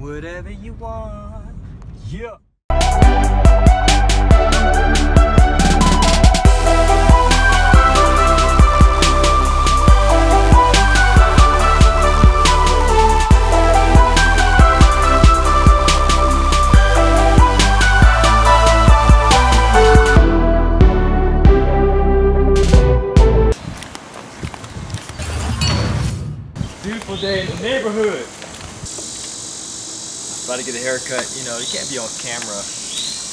whatever you want. Yeah. Beautiful day in the neighborhood. About to get a haircut. You know, you can't be on camera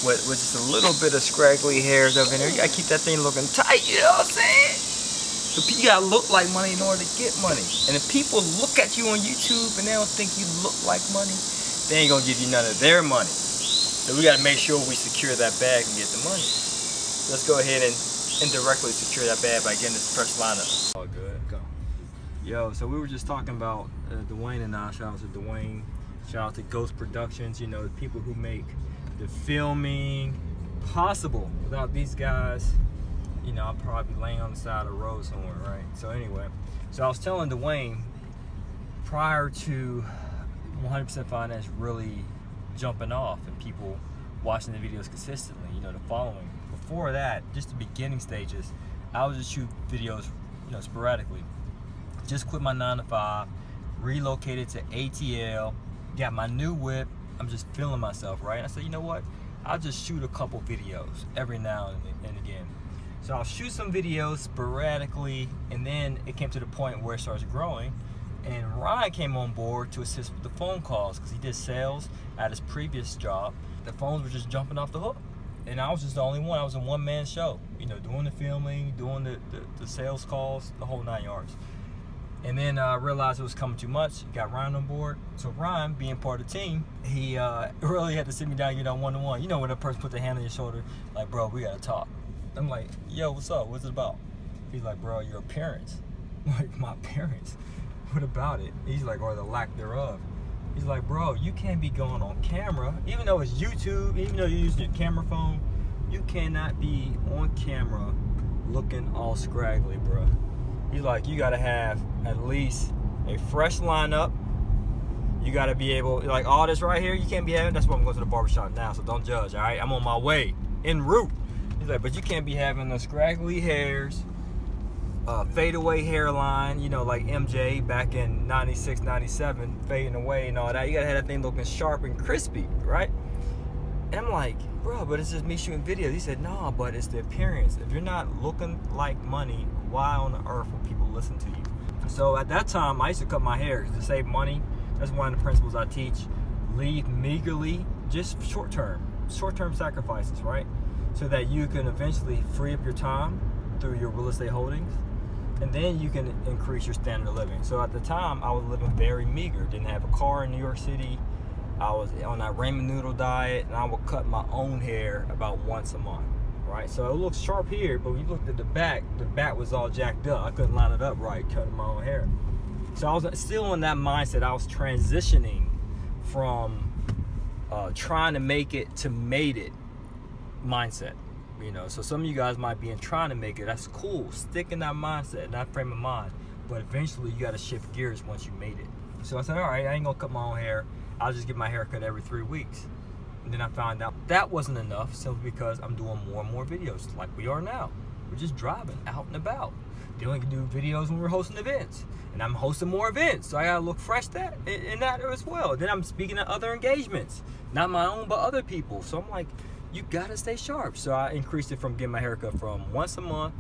with just a little bit of scraggly hairs up in there. You gotta keep that thing looking tight, you know what I'm saying? So you gotta look like money in order to get money. And if people look at you on YouTube and they don't think you look like money, they ain't gonna give you none of their money. So we gotta make sure we secure that bag and get the money. So let's go ahead and indirectly secure that bag by getting this fresh lineup. All good. Go. Yo, so we were just talking about Dwayne and I. Shout out to Dwayne. Shout out to Ghost Productions. You know, the people who make the filming possible. Without these guys, you know, I'll probably be laying on the side of the road somewhere, right? So anyway, so I was telling Dwayne, prior to 100% Finance really jumping off and people watching the videos consistently, you know, the following. Before that, just the beginning stages, I would just shoot videos, you know, sporadically. Just quit my 9-to-5, relocated to ATL, got my new whip. I'm just feeling myself, right? And I said, you know what? I'll just shoot a couple videos every now and again. So I'll shoot some videos sporadically, and then it came to the point where it starts growing. And Ryan came on board to assist with the phone calls because he did sales at his previous job. The phones were just jumping off the hook. And I was just the only one. I was a one-man show, you know, doing the filming, doing the sales calls, the whole 9 yards. And then I realized it was coming too much. Got Ryan on board. So Ryan, being part of the team, he really had to sit me down and get on one-to-one. You know when a person puts their hand on your shoulder, like, bro, we gotta talk. I'm like, yo, what's up? What's it about? He's like, bro, your appearance. I'm like, my appearance? What about it? He's like, or the lack thereof. He's like, bro, you can't be going on camera, even though it's YouTube, even though you're using your camera phone, you cannot be on camera looking all scraggly, bro. He's like, you gotta have at least a fresh lineup. You gotta be able, like all this right here, you can't be having, that's why I'm going to the barbershop now, so don't judge, all right? I'm on my way, en route. He's like, but you can't be having the scraggly hairs, fadeaway hairline, you know, like MJ back in 96, 97, fading away and all that. You gotta have that thing looking sharp and crispy, right? And I'm like, bro, but it's just me shooting videos. He said, no, but it's the appearance. If you're not looking like money, why on earth will people listen to you? So at that time, I used to cut my hair to save money. That's one of the principles I teach. Leave meagerly, just short-term sacrifices, right? So that you can eventually free up your time through your real estate holdings, and then you can increase your standard of living. So at the time, I was living very meager. Didn't have a car in New York City. I was on that ramen noodle diet, and I would cut my own hair about once a month, right? So it looks sharp here, but when you looked at the back was all jacked up. I couldn't line it up right, cutting my own hair. So I was still in that mindset. I was transitioning from trying to make it to made it mindset, you know. So some of you guys might be in trying to make it. That's cool. Stick in that mindset, that frame of mind. But eventually, you got to shift gears once you made it. So I said, all right, I ain't gonna cut my own hair. I'll just get my hair cut every 3 weeks. And then I found out that wasn't enough, simply because I'm doing more and more videos like we are now. We're just driving out and about. Then we can do videos when we're hosting events. And I'm hosting more events, so I gotta look fresh in that as well. Then I'm speaking at other engagements, not my own, but other people. So I'm like, you gotta stay sharp. So I increased it from getting my haircut from once a month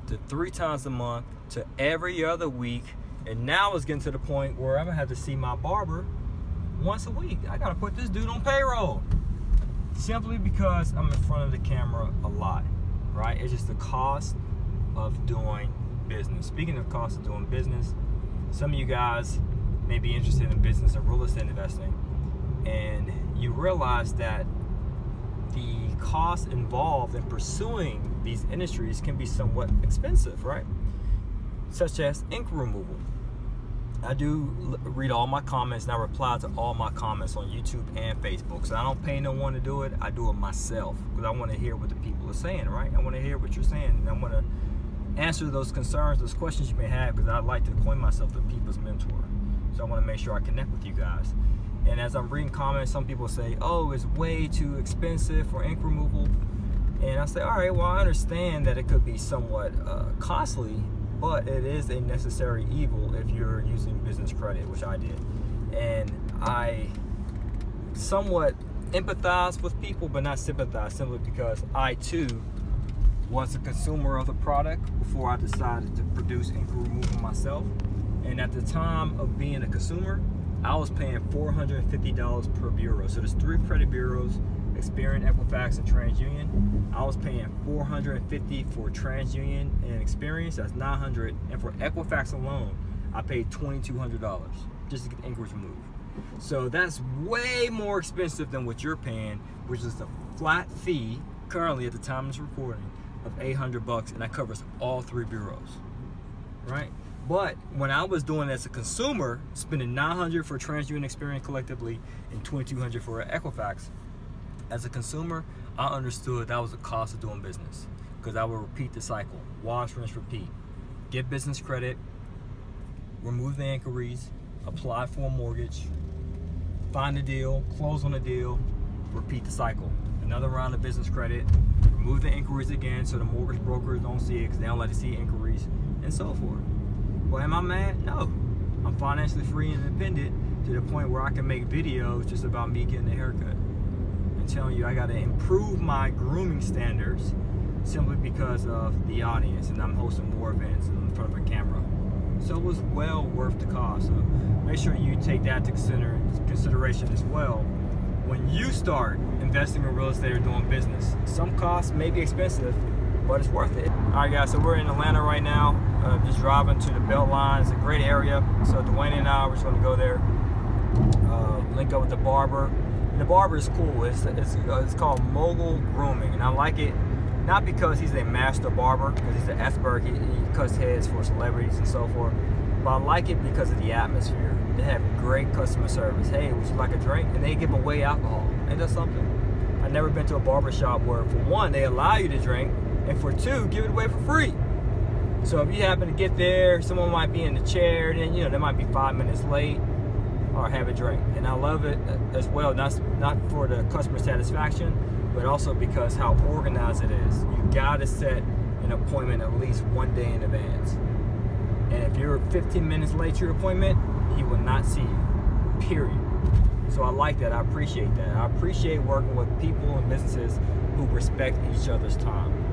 to 3 times a month to every other week. And now it's getting to the point where I'm gonna have to see my barber once a week. I gotta put this dude on payroll. Simply because I'm in front of the camera a lot, right? It's just the cost of doing business. Speaking of cost of doing business, some of you guys may be interested in business and real estate investing, and you realize that the cost involved in pursuing these industries can be somewhat expensive, right? Such as ink removal. I do read all my comments, and I reply to all my comments on YouTube and Facebook. So I don't pay no one to do it. I do it myself because I want to hear what the people are saying, right? I want to hear what you're saying, and I want to answer those concerns, those questions you may have, because I'd like to coin myself the people's mentor. So I want to make sure I connect with you guys. And as I'm reading comments, some people say, oh, it's way too expensive for ink removal. And I say, all right, well, I understand that it could be somewhat costly, but it is a necessary evil if you're using business credit, which I did. And I somewhat empathize with people, but not sympathize, simply because I too was a consumer of the product before I decided to produce ink removal myself. And at the time of being a consumer, I was paying $450 per bureau. So there's 3 credit bureaus, Experian, Equifax, and TransUnion. I was paying $450 for TransUnion and Experian, that's $900. And for Equifax alone, I paid $2,200 just to get the inquiries removed. So that's way more expensive than what you're paying, which is a flat fee currently at the time of this recording of $800, and that covers all 3 bureaus, right? But when I was doing it as a consumer, spending $900 for TransUnion and Experian collectively and $2,200 for Equifax, as a consumer, I understood that was the cost of doing business, because I would repeat the cycle: wash, rinse, repeat. Get business credit, remove the inquiries, apply for a mortgage, find a deal, close on a deal, repeat the cycle. Another round of business credit, remove the inquiries again so the mortgage brokers don't see it because they don't like to see inquiries, and so forth. Well, am I mad? No. I'm financially free and independent to the point where I can make videos just about me getting a haircut and telling you I got to improve my grooming standards simply because of the audience, and I'm hosting more events in front of a camera. So it was well worth the cost. So make sure you take that to consideration as well when you start investing in real estate or doing business. Some costs may be expensive, but it's worth it. All right, guys, so we're in Atlanta right now. Just driving to the Beltline. It's a great area. So Dwayne and I, we're just going to go there, link up with the barber. And the barber is cool. It's called Mogul Grooming, and I like it not because he's a master barber, because he's an expert. He cuts heads for celebrities and so forth. But I like it because of the atmosphere. They have great customer service. Hey, would you like a drink? And they give away alcohol. Ain't that something? I've never been to a barber shop where, for one, they allow you to drink, and for 2, give it away for free. So if you happen to get there, someone might be in the chair, then they might be 5 minutes late, or have a drink. And I love it as well, not for the customer satisfaction, but also because how organized it is. You gotta set an appointment at least 1 day in advance. And if you're 15 minutes late to your appointment, he will not see you, period. So I like that, I appreciate that. I appreciate working with people and businesses who respect each other's time.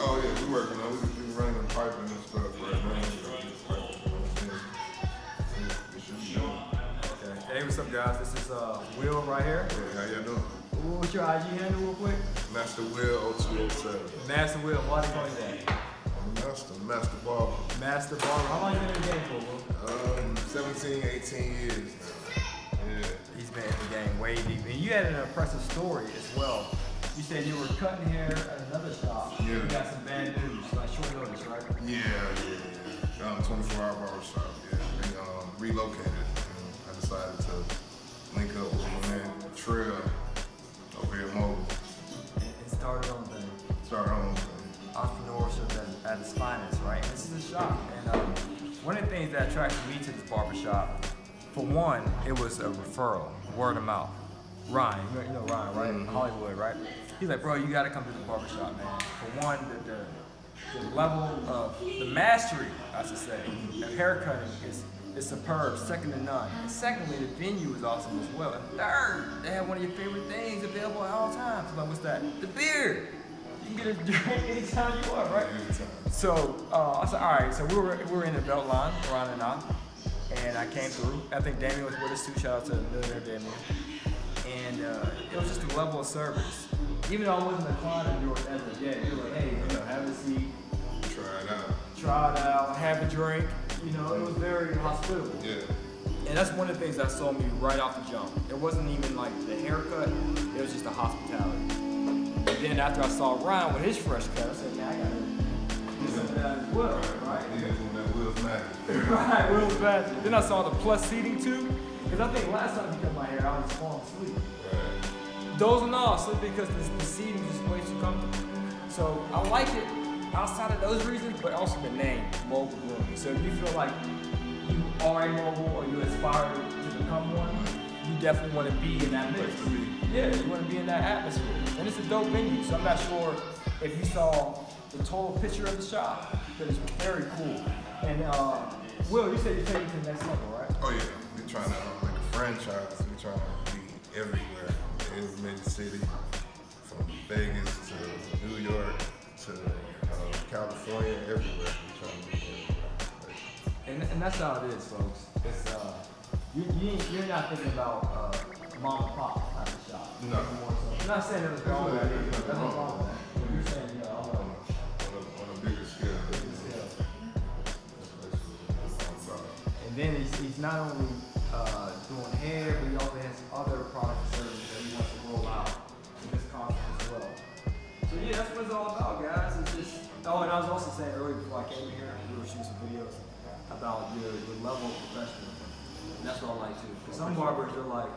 Oh yeah, we working on it. We running the piping and stuff right now. Okay. Hey, what's up, guys? This is Will right here. Hey, how y'all doing? What's your IG handle real quick? Master Will 0207. Master Will, why do you call you that? I'm Master Barber. Master Barber. How long you been in the game for, Will? 17, 18 years now. Yeah. He's been in the game way deep. And you had an impressive story as well. You said you were cutting hair at another shop. Yeah. You got some bad news, like short notice, right? Yeah. 24-hour barber shop. Yeah. They relocated. And I decided to link up with my man Trail over here at Mogul. It started on the Started on entrepreneurship at its finest, right? And this is a shop. And one of the things that attracted me to this barbershop, for one, it was a referral, word of mouth. Ryan, you know Ryan, right? Mm-hmm. Hollywood, right? He's like, bro, you gotta come to the barbershop, man. For one, the level of, the mastery, I should say, of haircutting is superb, second to none. And secondly, the venue is awesome as well. And third, they have one of your favorite things available at all times. Like, what's that? The beer. You can get a drink anytime you want, right? anytime. So I said, all right. So we were in the Beltline, Ron and I, and I came through. I think Damien was with us too. Shout out to Millionaire Damien. And it was just the level of service. Even though I wasn't a client of yours as of yet, you were like, hey, have a seat. Try it out, have a drink. It was very hospitable. Yeah. And that's one of the things that sold me right off the jump. It wasn't even like the haircut, it was just the hospitality. And then after I saw Ryan with his fresh cut, I said, man, I gotta do some of that as well, right? Yeah, that Will's magic. Right, Will's magic. Then I saw the plus seating too, because I think last time he cut my hair, I was falling asleep. Right. Dozing off, simply because the seating is just way too comfortable. So I like it. outside of those reasons, but also the name, mobile grooming. So if you feel like you are a mobile or you aspire to become one, you definitely want to be in that mix. Yeah, you want to be in that atmosphere. And it's a dope venue, so I'm not sure if you saw the total picture of the shop, but it's very cool. And Will, you said you're taking it to the next level, right? Oh yeah, we're trying to make a franchise. We're trying to be everywhere, in every major city, from Vegas to New York to California, everywhere. We're trying to be everywhere. And that's how it is, folks. It's you're not thinking about mom and pop type of shop. No. I'm not saying that was wrong with that either. That's not wrong with that. You're saying, you know, on a bigger scale. And then he's not only doing hair, but he also has other products and services that he wants to roll out in this concept as well. So yeah, that's what it's all about, guys. It's just, oh, and I was also saying earlier before I came here, we were shooting some videos about your level of professionalism. And that's what I like too. Because some barbers are like,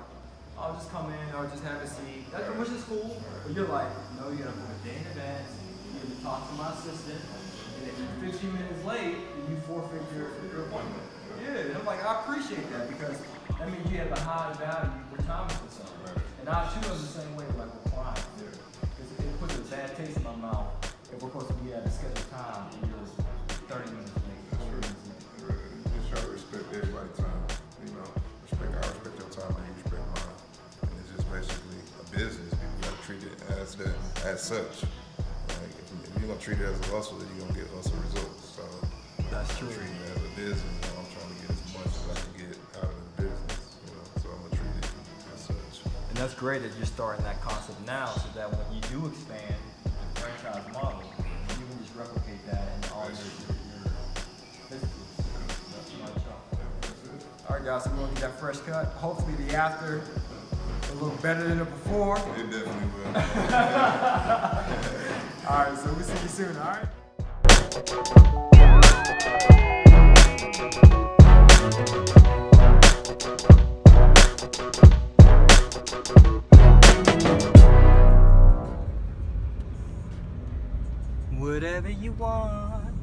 I'll just come in or just have a seat, which is cool. But you're like, no, you gotta book a day in advance. You have to talk to my assistant, and if you're 15 minutes late, then you forfeit your appointment. Yeah, and I'm like, I appreciate that because that means you have a high value where time is concerned. And I too am the same way like with clients. Because it puts a bad taste in my mouth if we're supposed to be at a scheduled time and you're 30 minutes late. Just try to respect everybody's time. You know, I respect your time and you respect mine. And it's just basically a business. You gotta treat it as that, as such. Like if you're gonna treat it as a hustle, then you're gonna get hustle results. So that's true. Treat it as a business. You know, I'm trying to get as much as I can get out of the business. You know, so I'm gonna treat it as such. And that's great that you're starting that concept now, so that when you do expand the franchise model, you can just replicate that in all your businesses. All right, guys, so we're gonna get that fresh cut. Hopefully the after a little better than the before. It definitely will. All right, so we'll see you soon, all right? Whatever you want.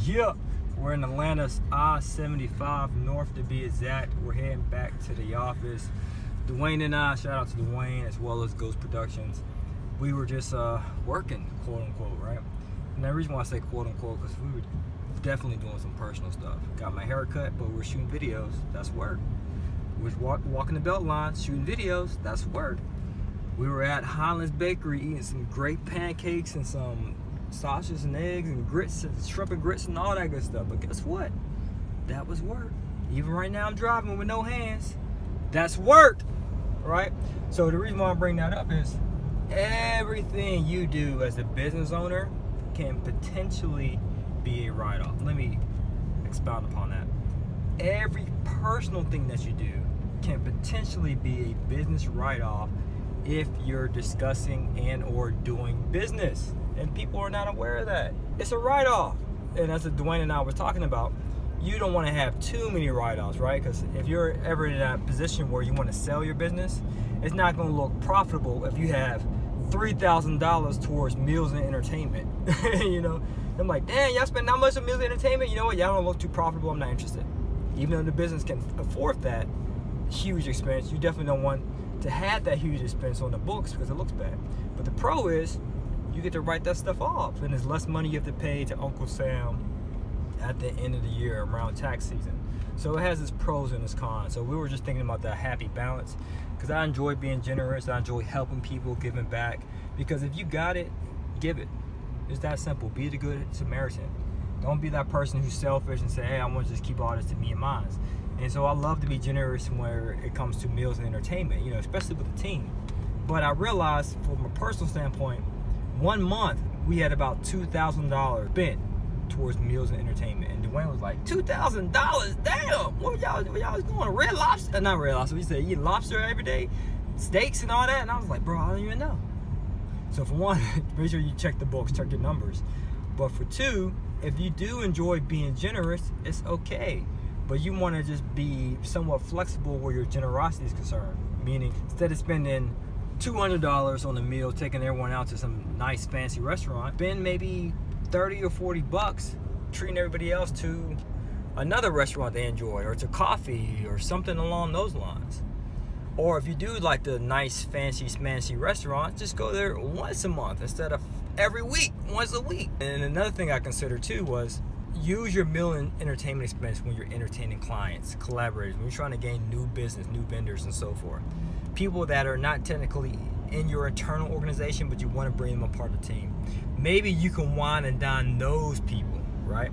Yep. We're in Atlanta's I-75 North to be exact. We're heading back to the office. Dwayne and I, shout out to Dwayne as well as Ghost Productions. We were just working, quote unquote, right? And the reason why I say quote unquote, because we were definitely doing some personal stuff. Got my hair cut, but we're shooting videos, that's work. We was walking the belt line, shooting videos, that's work. We were at Highlands Bakery eating some great pancakes and some sausages and eggs and grits and shrimp and grits and all that good stuff. But guess what? That was work. Even right now I'm driving with no hands. That's work, right? So the reason why I bring that up is everything you do as a business owner can potentially be a write-off. Let me expound upon that. Every personal thing that you do can potentially be a business write-off if you're discussing and or doing business. And people are not aware of that. It's a write-off. And as Dwayne and I were talking about, you don't want to have too many write-offs, right? Because if you're ever in that position where you want to sell your business, it's not going to look profitable if you have $3,000 towards meals and entertainment. You know, I'm like, damn, y'all spend that much on meals and entertainment? You know what? Y'all don't look too profitable. I'm not interested. Even though the business can afford that huge expense, you definitely don't want to have that huge expense on the books because it looks bad. But the pro is you get to write that stuff off, and there's less money you have to pay to Uncle Sam at the end of the year around tax season. So it has its pros and its cons. So we were just thinking about that happy balance, because I enjoy being generous. I enjoy helping people, giving back, because if you got it, give it. It's that simple. Be the good Samaritan. Don't be that person who's selfish and say, hey, I want to just keep all this to me and mine. And so I love to be generous where it comes to meals and entertainment, you know, especially with the team. But I realized from a personal standpoint, 1 month we had about $2,000 spent towards meals and entertainment. And Dwayne was like, $2,000? Damn! What y'all was doing? Red Lobster? Not Red Lobster. We said eating lobster every day, steaks and all that. And I was like, bro, I don't even know. So for one, make sure you check the books, check your numbers. But for two, if you do enjoy being generous, it's okay. But you want to just be somewhat flexible where your generosity is concerned. Meaning, instead of spending $200 on a meal, taking everyone out to some nice fancy restaurant, spend maybe $30 or $40 treating everybody else to another restaurant they enjoy, or to coffee or something along those lines. Or if you do like the nice fancy smancy restaurant, just go there once a month instead of every week, once a week. And another thing I considered too was use your meal and entertainment expense when you're entertaining clients, collaborators, when you're trying to gain new business, new vendors, and so forth. People that are not technically in your internal organization, but you want to bring them a part of the team. Maybe you can wine and dine those people, right?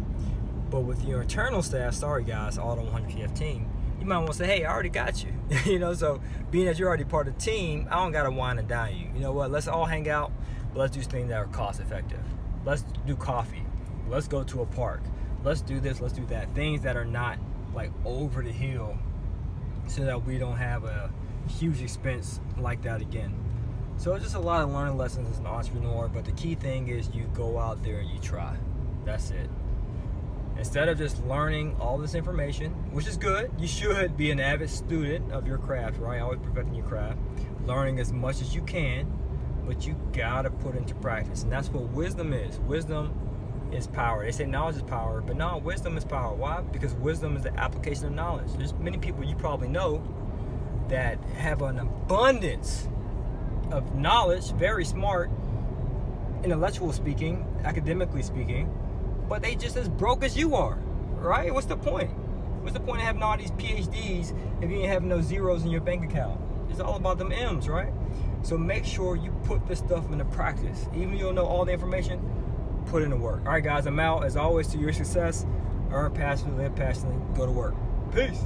But with your internal staff, sorry guys, all the 100 PF team, you might want to say, hey, I already got you. You know, so being that you're already part of the team, I don't got to wine and dine you. You know what, let's all hang out, but let's do things that are cost effective. Let's do coffee. Let's go to a park. Let's do this, let's do that. Things that are not like over the hill, so that we don't have a huge expense like that again. So it's just a lot of learning lessons as an entrepreneur, but the key thing is you go out there and you try. That's it. Instead of just learning all this information, which is good, you should be an avid student of your craft, right? Always perfecting your craft, learning as much as you can, but you gotta put into practice. And that's what wisdom is. Wisdom is power. They say knowledge is power, but no, wisdom is power. Why? Because wisdom is the application of knowledge. There's many people you probably know that have an abundance of knowledge, very smart, intellectual speaking, academically speaking, but they just as broke as you are, right? What's the point? What's the point of having all these PhDs if you ain't having no zeros in your bank account? It's all about them M's, right? So make sure you put this stuff into practice. Even if you don't know all the information, put in the work. All right, guys, I'm out. As always, to your success, earn passionately, live passionately, go to work. Peace.